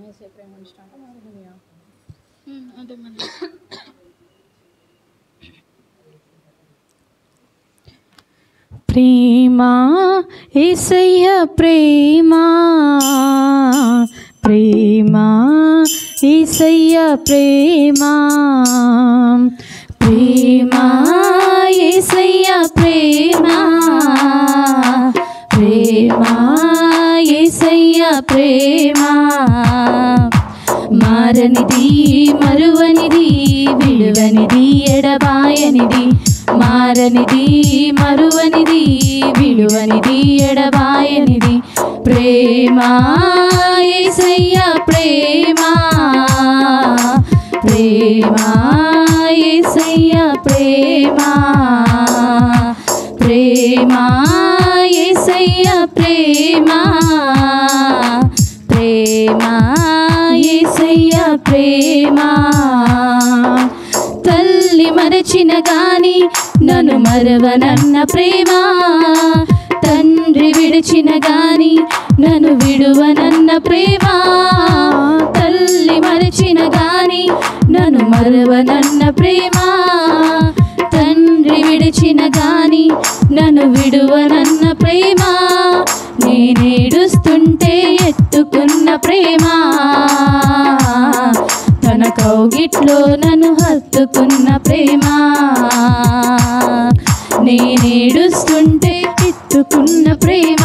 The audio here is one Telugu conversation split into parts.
యేసయ్య ప్రేమ స్టార్ట్ హల్లెలూయా. అదే మళ్ళీ ప్రేమ యేసయ్య ప్రేమ ప్రేమ యేసయ్య ప్రేమ ప్రేమ యేసయ్య ప్రేమ ప్రేమ యేసయ్య ప్రేమ మారనిది మరువనిది విడువనిది ఎడబాయనిది మారనిది మరువనిది విడువనిది ఎడబాయనిది ప్రేమ యేసయ్య ప్రేమ ప్రేమ యేసయ్య ప్రేమ ప్రేమ యేసయ్య ప్రేమ ప్రేమ యేసయ్య ప్రేమ తల్లి మరచిన గాని నన్ను మరవనన్న ప్రేమ తండ్రి విడిచిన గాని నన్ను విడువనన్న ప్రేమ తల్లి మరచిన గాని నన్ను మరవనన్న ప్రేమ తండ్రి విడిచిన గాని నన్ను విడువనన్న ప్రేమ నేనేడుస్తుంటే ఎత్తుకున్న ప్రేమ తన కౌగిట్లో నన్ను హత్తుకున్న ప్రేమ నేనేడుస్తుంటే ఎత్తుకున్న ప్రేమ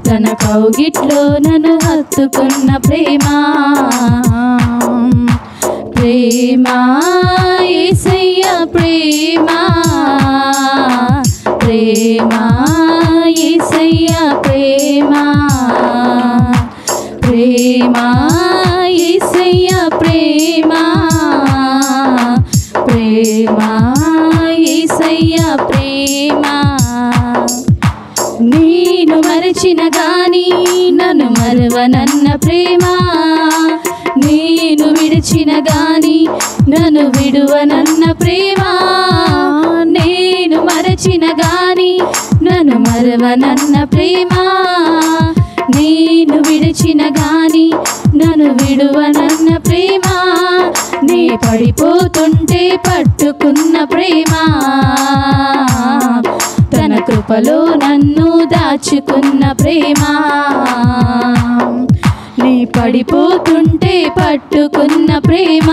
తన కౌగిట్లో నన్ను హత్తుకున్న ప్రేమ ప్రేమ యేసయ్య ప్రేమ ప్రేమ యేసయ్య ప్రేమ ప్రేమ యేసయ్య ప్రేమ ప్రేమ యేసయ్య ప్రేమ నేను మరచిన గాని నన్ను మరవనన్న ప్రేమ నేను విడిచిన గాని నన్ను విడువనన్న ప్రేమ నేను మరచిన గాని నన్ను మరవనన్న ప్రేమ నేను విడిచిన గాని నన్ను విడువనన్న ప్రేమ నే పడిపోతుంటే పట్టుకున్న ప్రేమ తన కృపలో నన్ను దాచుకున్న ప్రేమ నీ పడిపోతుంటే పట్టుకున్న ప్రేమ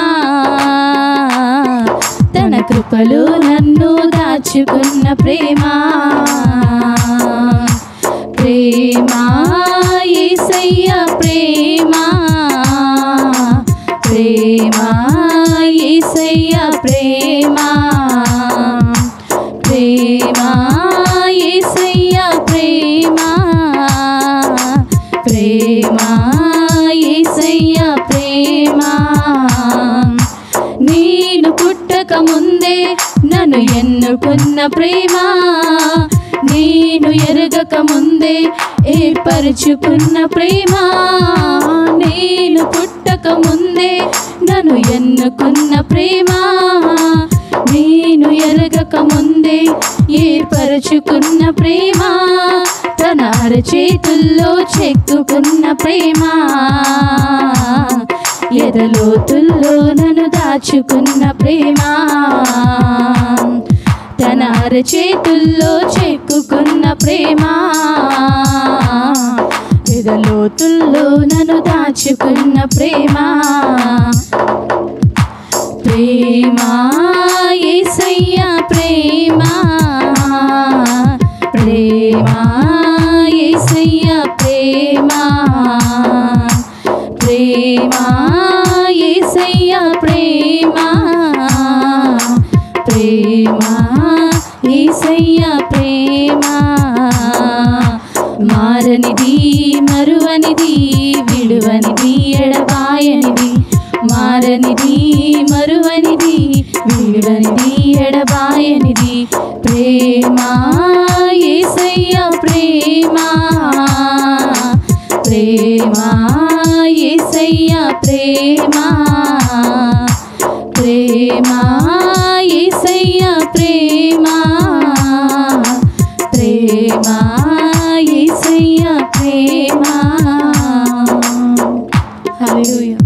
తన కృపలో నన్ను దాచుకున్న ప్రేమ ప్రేమ యేసయ్య ప్రేమ ప్రేమ యేసయ్య ప్రేమ ప్రేమ యేసయ్య ప్రేమ ప్రేమ యేసయ్య ప్రేమ నేను పుట్టక ముందే నన్ను ఎన్నుకున్న ప్రేమ నేను ఎరగక ముందే ఏర్పరచుకున్న ప్రేమ నేను పుట్టక ముందే నన్ను ఎన్నుకున్న ప్రేమ నేను ఎరగక ముందే ఏర్పరచుకున్న ప్రేమ తన అరచేతుల్లో చెక్కుకున్న ప్రేమ ఎదలోతుల్లో నన్ను దాచుకున్న ప్రేమ తన అరచేతుల్లో చెక్కుకున్న ప్రేమ ఎదలోతుల్లో నన్ను దాచుకున్న ప్రేమ ప్రేమ యేసయ్య ప్రేమ ప్రేమ యేసయ్య ప్రేమ ప్రేమ యేసయ్య ప్రేమ ప్రేమ యేసయ్య ప్రేమ మారనిది మరువనిది విడువనిది ఎడబాయనిది మారనిది మరువనిది విడువనిది ఎడబాయనిది ప్రేమ యేసయ్య ప్రేమ ప్రేమ యేసయ్య ప్రేమ ప్రేమ యేసయ్య ప్రేమ ప్రేమ యేసయ్య ప్రేమ హల్లెలూయా.